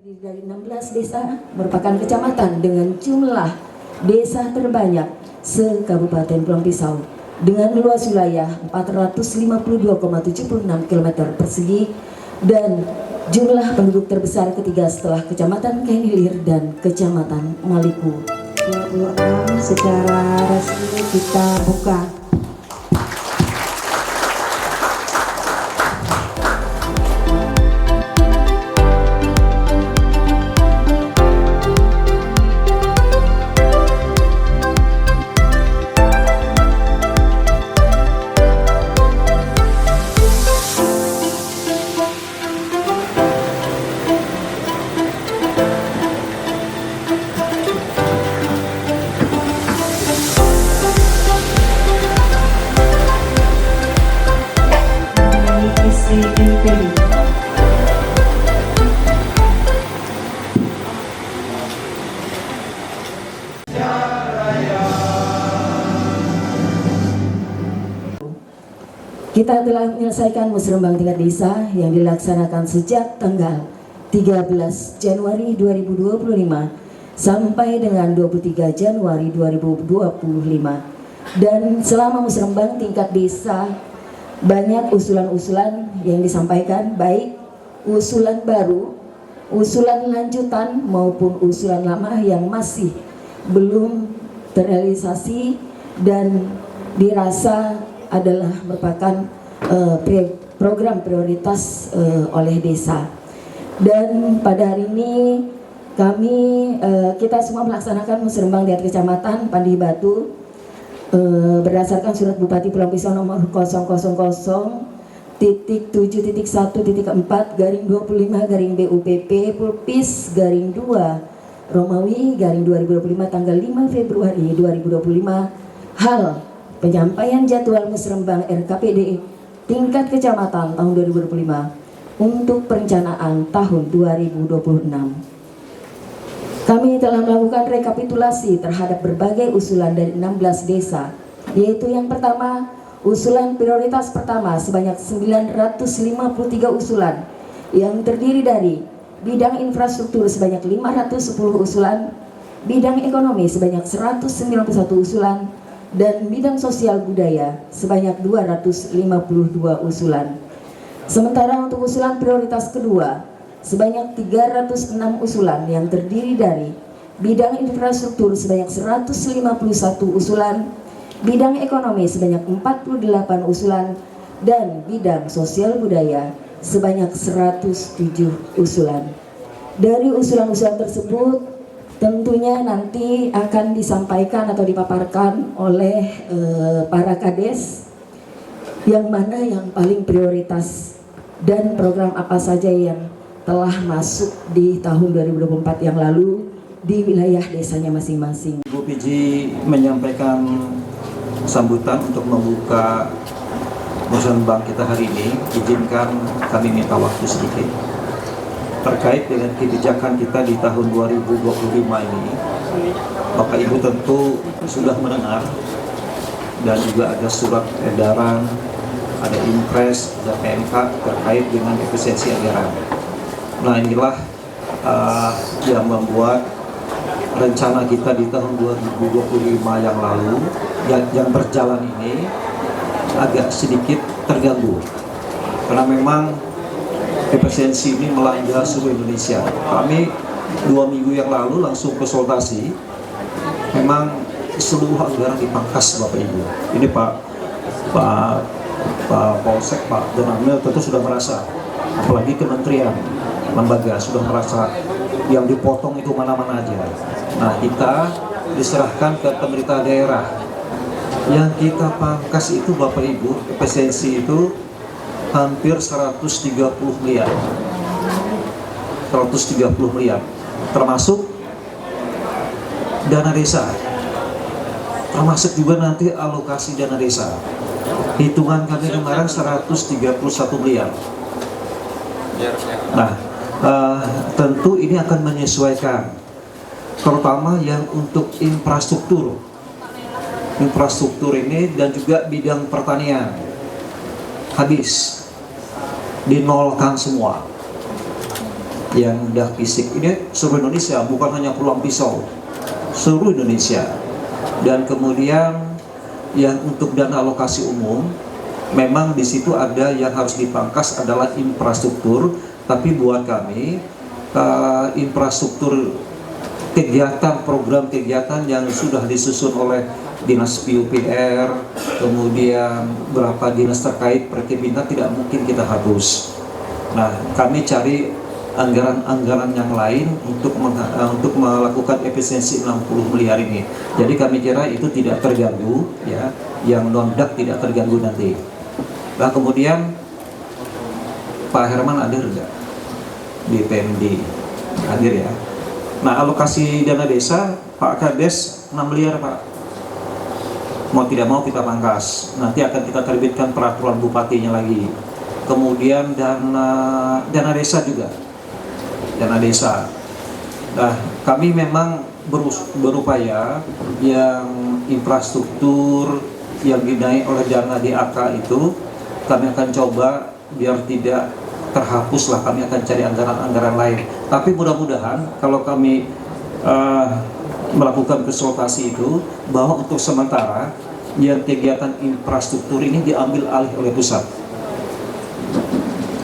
Dari 16 desa merupakan kecamatan dengan jumlah desa terbanyak se-Kabupaten Pulang Pisau dengan luas wilayah 452,76 km persegi dan jumlah penduduk terbesar ketiga setelah Kecamatan Kaililir dan Kecamatan Maliku. 26 secara resmi kita buka. Kita telah menyelesaikan musrembang tingkat desa yang dilaksanakan sejak tanggal 13 Januari 2025 sampai dengan 23 Januari 2025. Dan selama musrembang tingkat desa banyak usulan-usulan yang disampaikan, baik usulan baru, usulan lanjutan maupun usulan lama yang masih belum terrealisasi dan dirasa adalah merupakan program prioritas oleh desa. Dan pada hari ini kita semua melaksanakan musrembang di kecamatan Pandih Batu berdasarkan surat Bupati Pulang Pisau nomor 000.1.1.4/25/BUPP Pulpis _2 Romawi _2025 tanggal 5 Februari 2025 hal penyampaian jadwal musrembang RKPD tingkat kecamatan tahun 2025 untuk perencanaan tahun 2026. Kami telah melakukan rekapitulasi terhadap berbagai usulan dari 16 desa, yaitu yang pertama, usulan prioritas pertama sebanyak 953 usulan yang terdiri dari bidang infrastruktur sebanyak 510 usulan, bidang ekonomi sebanyak 191 usulan, dan bidang sosial budaya sebanyak 252 usulan. Sementara untuk usulan prioritas kedua sebanyak 306 usulan yang terdiri dari bidang infrastruktur sebanyak 151 usulan, bidang ekonomi sebanyak 48 usulan, dan bidang sosial budaya sebanyak 107 usulan. Dari usulan-usulan tersebut tentunya nanti akan disampaikan atau dipaparkan oleh para kades yang mana yang paling prioritas dan program apa saja yang telah masuk di tahun 2024 yang lalu di wilayah desanya masing-masing. Ibu PJ menyampaikan sambutan untuk membuka musrembang kita hari ini. Izinkan kami minta waktu sedikit terkait dengan kebijakan kita di tahun 2025 ini. Bapak Ibu tentu sudah mendengar dan juga ada surat edaran, ada impres, ada PMK terkait dengan efisiensi anggaran. Nah inilah yang membuat rencana kita di tahun 2025 yang lalu yang berjalan ini agak sedikit terganggu karena memang efisiensi ini melanda seluruh Indonesia. Kami 2 minggu yang lalu langsung konsultasi, memang seluruh anggaran dipangkas Bapak Ibu. Ini Pak Polsek, Pak Donamil tentu sudah merasa, apalagi kementerian, lembaga sudah merasa yang dipotong itu mana-mana aja. Nah kita diserahkan ke pemerintah daerah, yang kita pangkas itu Bapak Ibu, efisiensi itu hampir 130 miliar, termasuk dana desa, termasuk juga nanti alokasi dana desa. Hitungan kami kemarin 131 miliar. Nah, tentu ini akan menyesuaikan, terutama yang untuk infrastruktur ini dan juga bidang pertanian habis. Dinolkan semua. yang dah fisik ini seluruh Indonesia, bukan hanya Pulau Pisau, seluruh Indonesia. Dan kemudian yang untuk dana alokasi umum, memang di situ ada yang harus dipangkas adalah infrastruktur, tapi buat kami infrastruktur kegiatan, program kegiatan yang sudah disusun oleh Dinas PUPR, kemudian berapa dinas terkait perkebunan tidak mungkin kita hapus. Nah, kami cari anggaran-anggaran yang lain untuk melakukan efisiensi 60 miliar ini. Jadi kami kira itu tidak terganggu, ya, yang non-dak tidak terganggu nanti. Nah, kemudian Pak Herman hadir enggak di PMD? Hadir ya. Nah, alokasi dana desa Pak Kades 6 miliar Pak. Mau tidak mau kita pangkas. Nanti akan kita terbitkan peraturan bupatinya lagi. Kemudian dana desa juga. Dana desa. Nah, kami memang berupaya yang infrastruktur yang dinaik oleh dana DAK itu kami akan coba biar tidak terhapus lah, kami akan cari anggaran-anggaran lain. Tapi mudah-mudahan kalau kami melakukan konsultasi itu, bahwa untuk sementara yang kegiatan infrastruktur ini diambil alih oleh pusat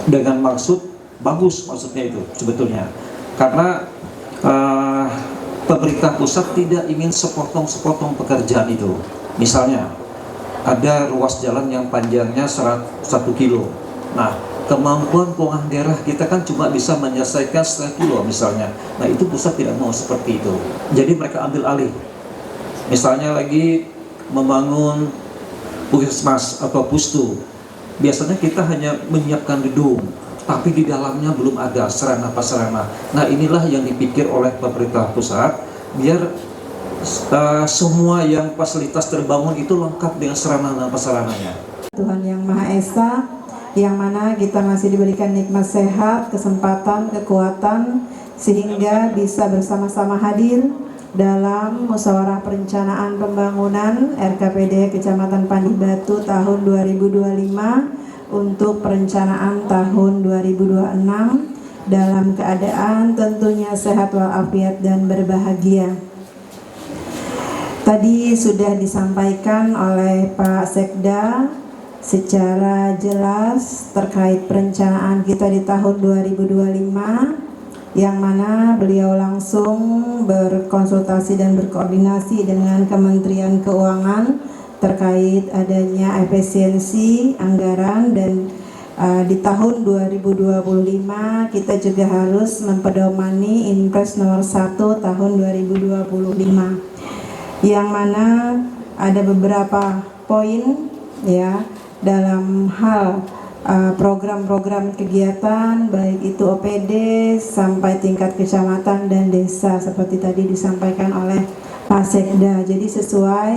dengan maksud bagus, maksudnya itu sebetulnya karena pemerintah pusat tidak ingin sepotong-sepotong pekerjaan itu. Misalnya ada ruas jalan yang panjangnya 1 kilo. Nah, kemampuan keuangan daerah kita kan cuma bisa menyelesaikan 1/2 kilo misalnya. Nah, itu pusat tidak mau seperti itu. Jadi mereka ambil alih. Misalnya lagi membangun puskesmas atau pustu. Biasanya kita hanya menyiapkan gedung, tapi di dalamnya belum ada sarana-prasarana. Nah, inilah yang dipikir oleh pemerintah pusat, biar semua yang fasilitas terbangun itu lengkap dengan sarana dan prasarananya. Tuhan Yang Maha Esa, yang mana kita masih diberikan nikmat sehat, kesempatan, kekuatan, sehingga bisa bersama-sama hadir dalam musyawarah perencanaan pembangunan RKPD Kecamatan Pandibatu tahun 2025 untuk perencanaan tahun 2026 dalam keadaan tentunya sehat walafiat dan berbahagia. Tadi sudah disampaikan oleh Pak Sekda secara jelas terkait perencanaan kita di tahun 2025, yang mana beliau langsung berkonsultasi dan berkoordinasi dengan Kementerian Keuangan terkait adanya efisiensi anggaran, dan di tahun 2025 kita juga harus mempedomani Impres nomor 1 tahun 2025, yang mana ada beberapa poin ya dalam hal program-program kegiatan, baik itu OPD sampai tingkat kecamatan dan desa seperti tadi disampaikan oleh Pak Sekda. Jadi sesuai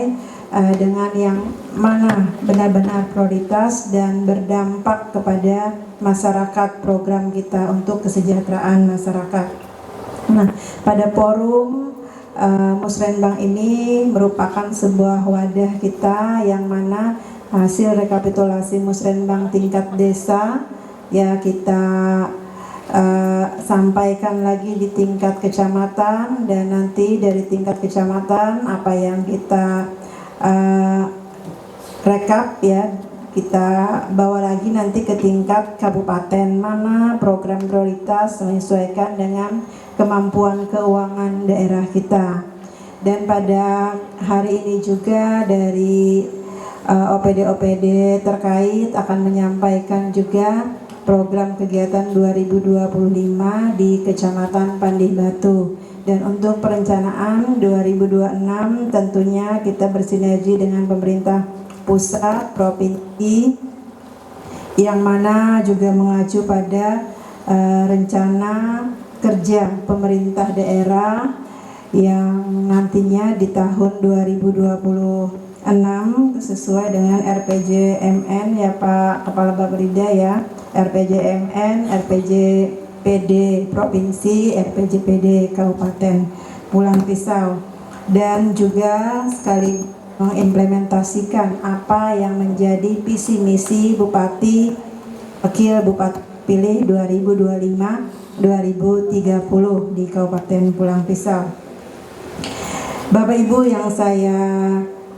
dengan yang mana benar-benar prioritas dan berdampak kepada masyarakat program kita untuk kesejahteraan masyarakat. Nah, pada forum Musrenbang ini merupakan sebuah wadah kita yang mana hasil rekapitulasi Musrenbang tingkat desa ya kita sampaikan lagi di tingkat kecamatan, dan nanti dari tingkat kecamatan apa yang kita rekap ya kita bawa lagi nanti ke tingkat kabupaten, mana program prioritas menyesuaikan dengan kemampuan keuangan daerah kita. Dan pada hari ini juga dari OPD-OPD terkait akan menyampaikan juga program kegiatan 2025 di Kecamatan Pandibatu. Dan untuk perencanaan 2026 tentunya kita bersinergi dengan pemerintah pusat, provinsi, yang mana juga mengacu pada rencana kerja pemerintah daerah yang nantinya di tahun 2026 sesuai dengan RPJMN ya Pak Kepala Bapeda ya, RPJMN, RPJPD Provinsi, RPJPD Kabupaten Pulang Pisau, dan juga sekali mengimplementasikan apa yang menjadi visi misi Bupati Wakil Bupati Pilih 2025 2030 di Kabupaten Pulang Pisau. Bapak Ibu yang saya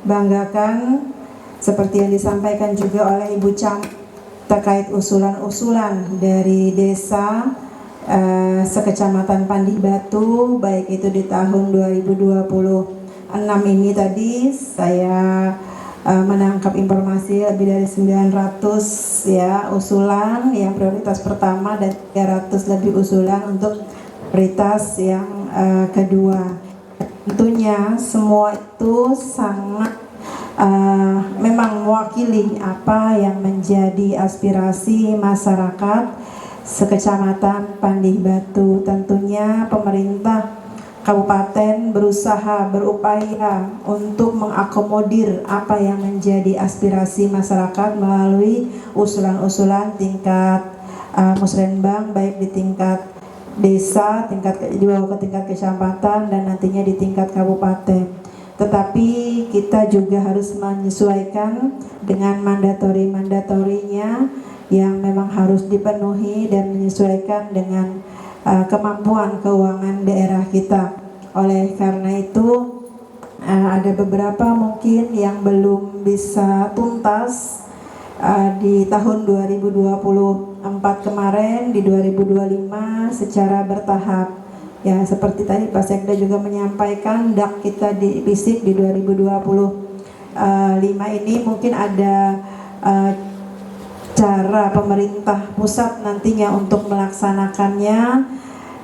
banggakan, seperti yang disampaikan juga oleh Ibu Cam terkait usulan-usulan dari desa sekecamatan Pandih Batu, baik itu di tahun 2026 ini tadi saya menangkap informasi lebih dari 900 ya usulan yang prioritas pertama dan 300 lebih usulan untuk prioritas yang kedua. Tentunya semua itu sangat memang mewakili apa yang menjadi aspirasi masyarakat sekecamatan Pandih Batu. Tentunya pemerintah kabupaten berupaya untuk mengakomodir apa yang menjadi aspirasi masyarakat melalui usulan-usulan tingkat musrenbang, baik di tingkat desa, dibawa ke tingkat kecamatan dan nantinya di tingkat kabupaten. Tetapi kita juga harus menyesuaikan dengan mandatorinya yang memang harus dipenuhi dan menyesuaikan dengan kemampuan keuangan daerah kita. Oleh karena itu ada beberapa mungkin yang belum bisa tuntas di tahun 2024 kemarin, di 2025 secara bertahap. Ya, seperti tadi Pak Sekda juga menyampaikan, DAK kita di fisik di 2025 ini mungkin ada cara pemerintah pusat nantinya untuk melaksanakannya,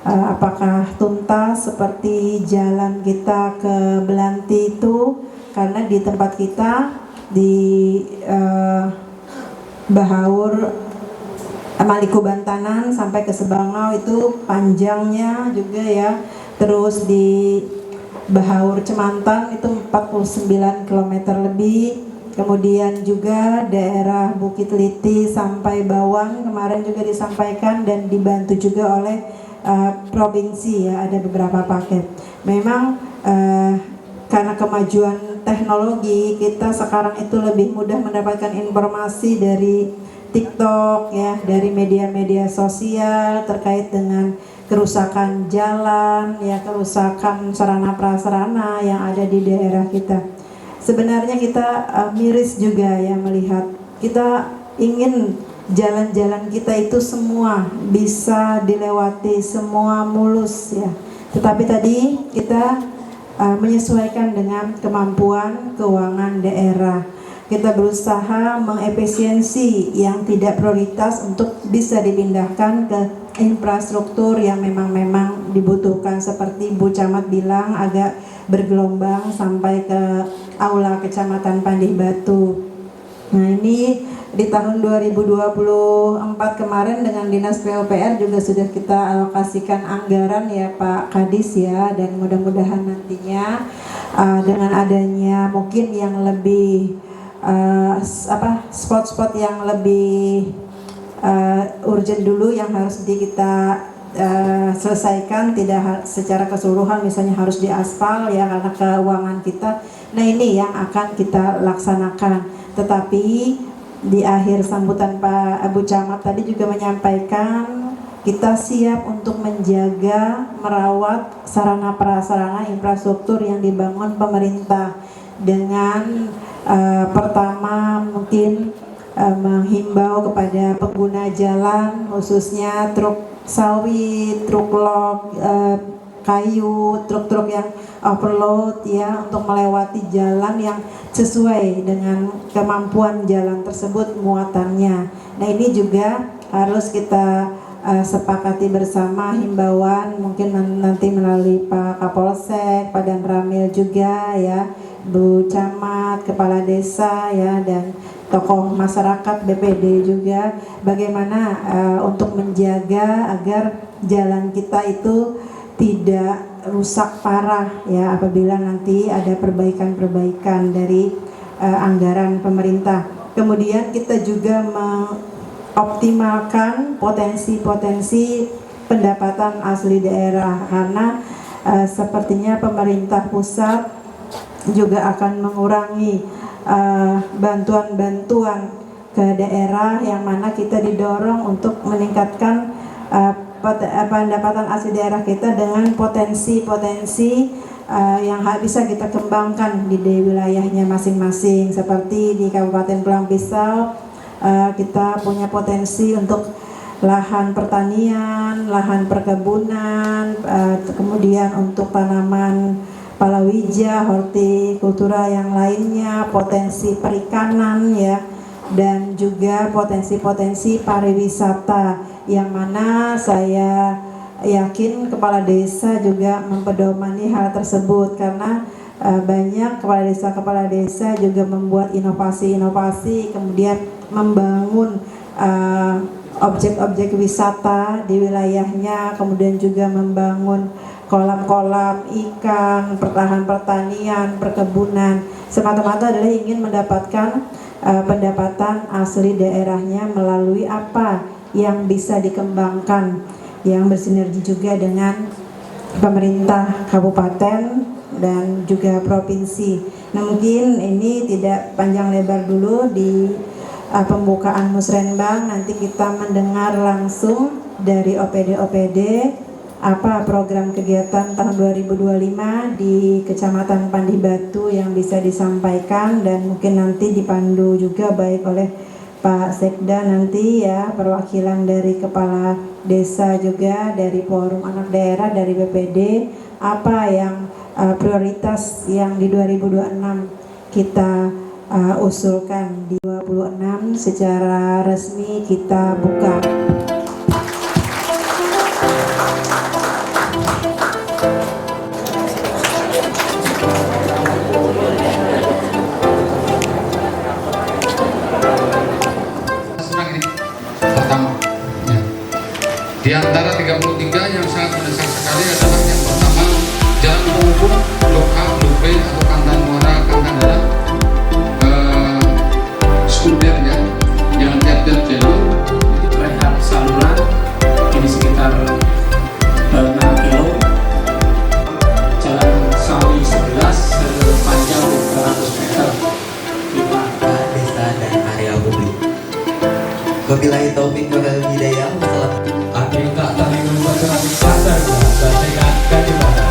apakah tuntas seperti jalan kita ke Belanti itu, karena di tempat kita di Bahaur Maliku Bantanan sampai ke Sebangau itu panjangnya juga ya. Terus di Bahaur Cemantan itu 49 km lebih. Kemudian juga daerah Bukit Liti sampai Bawang kemarin juga disampaikan dan dibantu juga oleh provinsi ya, ada beberapa paket. Memang karena kemajuan teknologi kita sekarang itu lebih mudah mendapatkan informasi dari TikTok ya, dari media-media sosial terkait dengan kerusakan jalan ya, kerusakan sarana prasarana yang ada di daerah kita. Sebenarnya kita miris juga ya melihat, kita ingin jalan-jalan kita itu semua bisa dilewati, semua mulus ya. Tetapi tadi kita menyesuaikan dengan kemampuan keuangan daerah. Kita berusaha mengefisiensi yang tidak prioritas untuk bisa dipindahkan ke infrastruktur yang memang dibutuhkan, seperti Bu Camat bilang agak bergelombang sampai ke aula Kecamatan Pandih Batu. Nah, ini di tahun 2024 kemarin dengan Dinas PUPR juga sudah kita alokasikan anggaran ya Pak Kadis ya, dan mudah-mudahan nantinya dengan adanya mungkin yang lebih spot-spot yang lebih urgent dulu yang harus kita selesaikan, tidak secara keseluruhan misalnya harus diaspal ya karena keuangan kita. Nah, ini yang akan kita laksanakan. Tetapi di akhir sambutan Pak Abu Camat tadi juga menyampaikan kita siap untuk menjaga, merawat sarana prasarana infrastruktur yang dibangun pemerintah dengan pertama mungkin menghimbau kepada pengguna jalan khususnya truk sawit, truk log, kayu, truk-truk yang overload ya, untuk melewati jalan yang sesuai dengan kemampuan jalan tersebut muatannya. Nah, ini juga harus kita sepakati bersama, himbauan mungkin nanti melalui Pak Kapolsek, Pak Dan Ramil juga ya, Bu Camat, Kepala Desa ya, dan tokoh masyarakat BPD juga, bagaimana untuk menjaga agar jalan kita itu tidak rusak parah ya apabila nanti ada perbaikan-perbaikan dari anggaran pemerintah. Kemudian kita juga mengoptimalkan potensi-potensi pendapatan asli daerah, karena sepertinya pemerintah pusat juga akan mengurangi bantuan-bantuan ke daerah, yang mana kita didorong untuk meningkatkan pendapatan asli daerah kita dengan potensi-potensi yang bisa kita kembangkan di wilayahnya masing-masing. Seperti di Kabupaten Pulang Pisau, kita punya potensi untuk lahan pertanian, lahan perkebunan, kemudian untuk tanaman palawija, hortikultura yang lainnya, potensi perikanan ya, dan juga potensi-potensi pariwisata yang mana saya yakin kepala desa juga mempedomani hal tersebut, karena banyak kepala desa juga membuat inovasi-inovasi, kemudian membangun objek-objek wisata di wilayahnya, kemudian juga membangun kolam-kolam ikan, pertanian, perkebunan, semata-mata adalah ingin mendapatkan pendapatan asli daerahnya melalui apa yang bisa dikembangkan, yang bersinergi juga dengan pemerintah kabupaten dan juga provinsi. Nah, mungkin ini tidak panjang lebar dulu di pembukaan Musrenbang. Nanti kita mendengar langsung dari OPD apa program kegiatan tahun 2025 di Kecamatan Pandi Batu yang bisa disampaikan, dan mungkin nanti dipandu juga baik oleh Pak Sekda nanti ya, perwakilan dari kepala desa juga, dari forum anak daerah, dari BPD, apa yang prioritas yang di 2026 kita usulkan. Di 26 secara resmi kita buka. Di antara 33 yang sangat mendesak sekali adalah yang pertama, jalan penghubung Blok A, Blok B atau Kantan Muara, Kantan Dalam, Skuder ya, jalan tiap jalur itu terlihat saluran ini sekitar 6 kilo, jalan Sawi 11 sepanjang 200 meter di desa dan area publik. Wabillahi taufik wal hidayah. Agenda tadi membuat pasar dan dengan kacamata.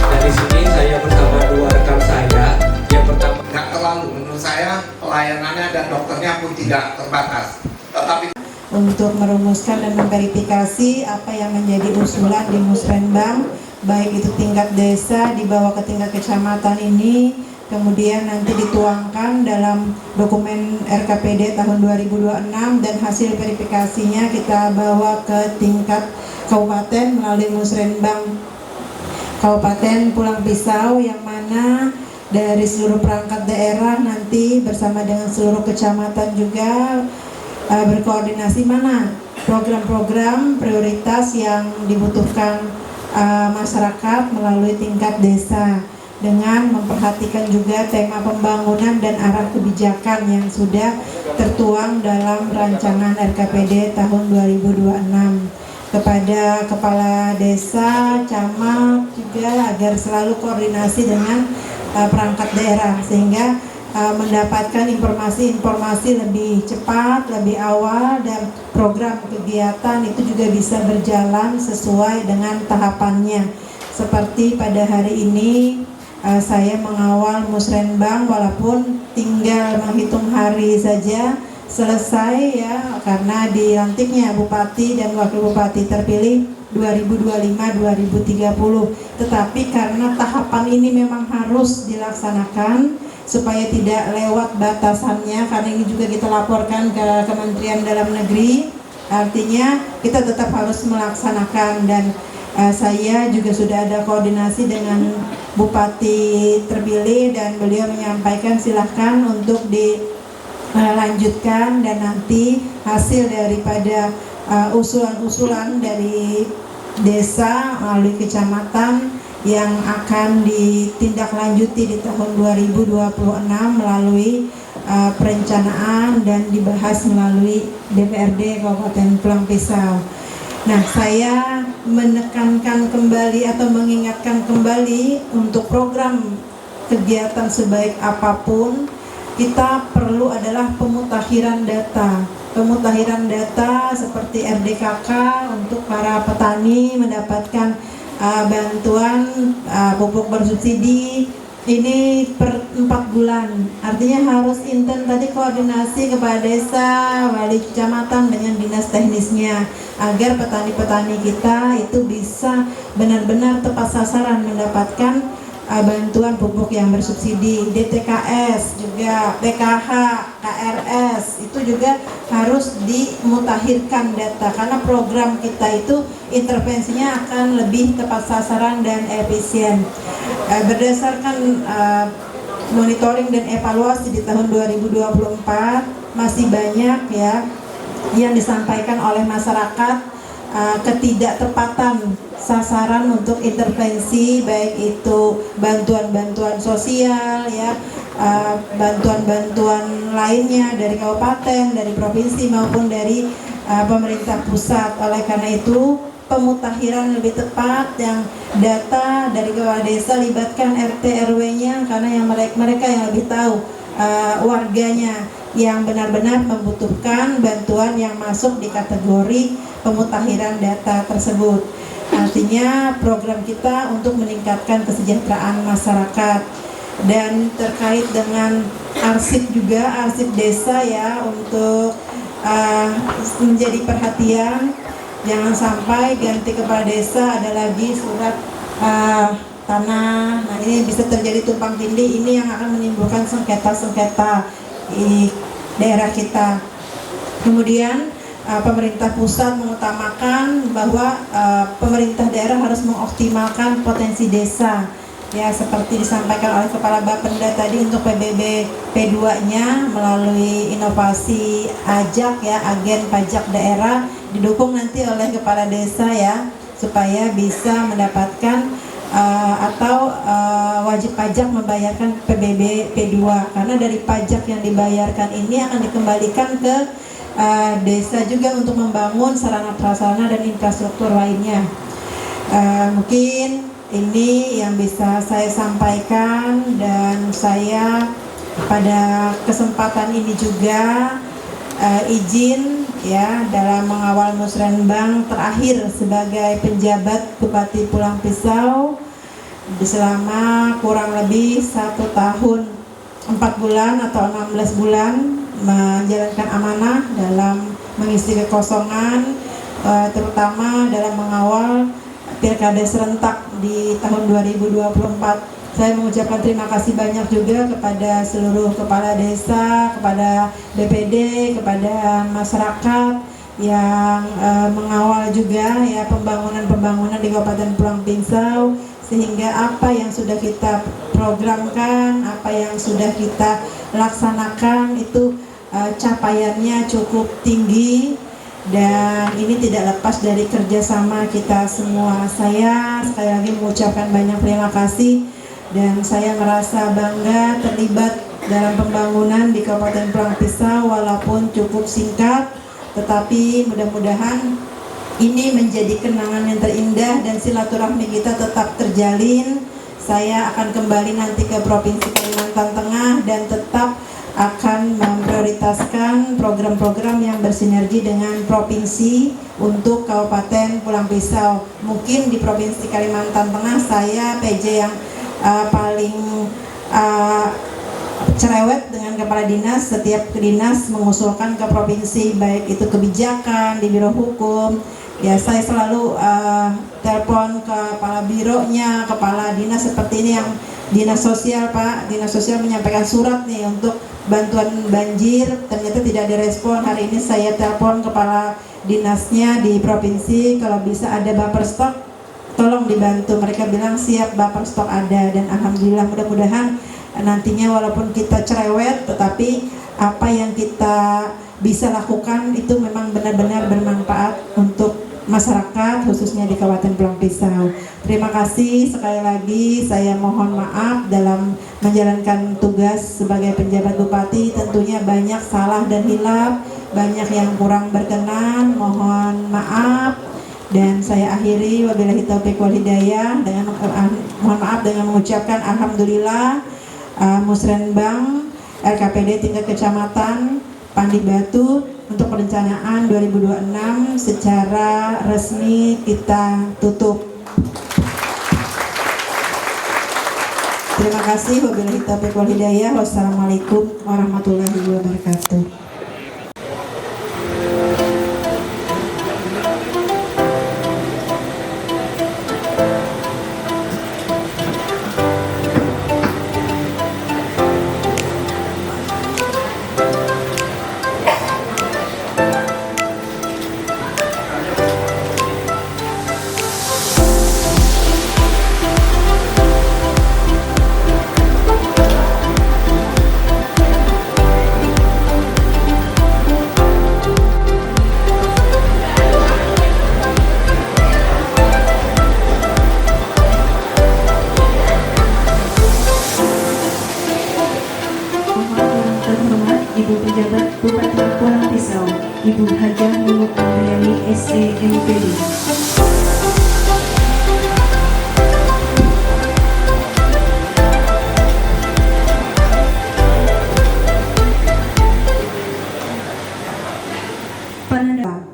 Dari sini saya bersama dua rekan saya. Yang pertama, nggak terlalu, menurut saya pelayanannya dan dokternya pun tidak terbatas. Tetapi Untuk merumuskan dan memverifikasi apa yang menjadi usulan di Musrenbang, baik itu tingkat desa dibawa ke tingkat kecamatan ini, kemudian nanti dituangkan dalam dokumen RKPD tahun 2026, dan hasil verifikasinya kita bawa ke tingkat kabupaten melalui Musrenbang Kabupaten Pulang Pisau, yang mana dari seluruh perangkat daerah nanti bersama dengan seluruh kecamatan juga berkoordinasi mana program-program prioritas yang dibutuhkan masyarakat melalui tingkat desa, dengan memperhatikan juga tema pembangunan dan arah kebijakan yang sudah tertuang dalam rancangan RKPD tahun 2026. Kepada kepala desa, camat juga agar selalu koordinasi dengan perangkat daerah, sehingga mendapatkan informasi-informasi lebih cepat, lebih awal, dan program kegiatan itu juga bisa berjalan sesuai dengan tahapannya. Seperti pada hari ini saya mengawal Musrenbang walaupun tinggal menghitung hari saja selesai ya, karena dilantiknya Bupati dan Wakil Bupati terpilih 2025-2030. Tetapi karena tahapan ini memang harus dilaksanakan supaya tidak lewat batasannya, karena ini juga kita laporkan ke Kementerian Dalam Negeri, artinya kita tetap harus melaksanakan. Dan saya juga sudah ada koordinasi dengan Bupati terpilih, dan beliau menyampaikan silahkan untuk dilanjutkan, dan nanti hasil daripada usulan-usulan dari desa melalui kecamatan yang akan ditindaklanjuti di tahun 2026 melalui perencanaan dan dibahas melalui DPRD Kabupaten Pulang Pisau. Nah, saya menekankan kembali atau mengingatkan kembali, untuk program kegiatan sebaik apapun kita perlu adalah pemutakhiran data. pemutahiran data seperti RDKK untuk para petani mendapatkan bantuan pupuk bersubsidi ini per 4 bulan. Artinya harus intens tadi koordinasi kepada desa, wali kecamatan dengan dinas teknisnya agar petani-petani kita itu bisa benar-benar tepat sasaran mendapatkan bantuan pupuk yang bersubsidi. DTKS juga, PKH, KRS itu juga harus dimutakhirkan data karena program kita itu intervensinya akan lebih tepat sasaran dan efisien. Berdasarkan monitoring dan evaluasi di tahun 2024 masih banyak ya yang disampaikan oleh masyarakat ketidaktepatan sasaran untuk intervensi, baik itu bantuan-bantuan sosial ya, bantuan-bantuan lainnya dari kabupaten, dari provinsi maupun dari pemerintah pusat. Oleh karena itu pemutakhiran lebih tepat yang data dari kepala desa, libatkan RT RW-nya karena yang mereka yang lebih tahu warganya yang benar-benar membutuhkan bantuan yang masuk di kategori pemutakhiran data tersebut. Artinya program kita untuk meningkatkan kesejahteraan masyarakat. Dan terkait dengan arsip juga, arsip desa ya, untuk menjadi perhatian, jangan sampai ganti kepala desa ada lagi surat tanah. Nah ini bisa terjadi tumpang tindih, ini yang akan menimbulkan sengketa-sengketa di daerah kita. Kemudian pemerintah pusat mengutamakan bahwa pemerintah daerah harus mengoptimalkan potensi desa ya, seperti disampaikan oleh Kepala Bapenda tadi untuk PBB P2-nya melalui inovasi AJAK ya, agen pajak daerah, didukung nanti oleh kepala desa ya, supaya bisa mendapatkan atau wajib pajak membayarkan PBB P2 karena dari pajak yang dibayarkan ini akan dikembalikan ke desa juga untuk membangun sarana prasarana dan infrastruktur lainnya. Mungkin ini yang bisa saya sampaikan, dan saya pada kesempatan ini juga izin ya dalam mengawal Musrenbang terakhir sebagai penjabat Bupati Pulang Pisau selama kurang lebih 1 tahun 4 bulan atau 16 bulan menjalankan amanah dalam mengisi kekosongan, terutama dalam mengawal Pilkada serentak di tahun 2024. Saya mengucapkan terima kasih banyak juga kepada seluruh kepala desa, kepada BPD, kepada masyarakat yang mengawal juga ya pembangunan di Kabupaten Pulang Pisau, sehingga apa yang sudah kita programkan, apa yang sudah kita laksanakan itu capaiannya cukup tinggi, dan ini tidak lepas dari kerjasama kita semua. Saya sekali lagi mengucapkan banyak terima kasih, dan saya merasa bangga terlibat dalam pembangunan di Kabupaten Pulang Pisau walaupun cukup singkat, tetapi mudah-mudahan ini menjadi kenangan yang terindah dan silaturahmi kita tetap terjalin. Saya akan kembali nanti ke Provinsi Kalimantan Tengah dan tetap akan memprioritaskan program-program yang bersinergi dengan provinsi untuk Kabupaten Pulang Pisau. Mungkin di Provinsi Kalimantan Tengah saya PJ yang paling cerewet dengan kepala dinas. Setiap dinas mengusulkan ke provinsi, baik itu kebijakan di Biro Hukum ya, saya selalu telepon ke kepala bironya, kepala dinas seperti ini yang dinas sosial, Pak, dinas sosial menyampaikan surat nih untuk bantuan banjir, ternyata tidak direspon. Hari ini saya telepon kepala dinasnya di provinsi, kalau bisa ada buffer stok tolong dibantu. Mereka bilang siap, buffer stok ada, dan alhamdulillah mudah-mudahan nantinya walaupun kita cerewet tetapi apa yang kita bisa lakukan itu memang benar-benar bermanfaat untuk masyarakat khususnya di Kabupaten Pulang Pisau. Terima kasih sekali lagi. Saya mohon maaf dalam menjalankan tugas sebagai penjabat bupati, tentunya banyak salah dan hilaf, banyak yang kurang berkenan, mohon maaf. Dan saya akhiri wabillahi taufiq wal hidayah dengan mohon maaf dengan mengucapkan alhamdulillah. Musrenbang RKPD tingkat kecamatan Pandih Batu untuk perencanaan 2026 secara resmi kita tutup. Terima kasih. Wabillahi taufiq wal hidayah. Wassalamualaikum warahmatullahi wabarakatuh. Ibu Pejabat Bupati Pulang Pisau, Ibu Hajah Nunuk Andriani SEMPD. Penanda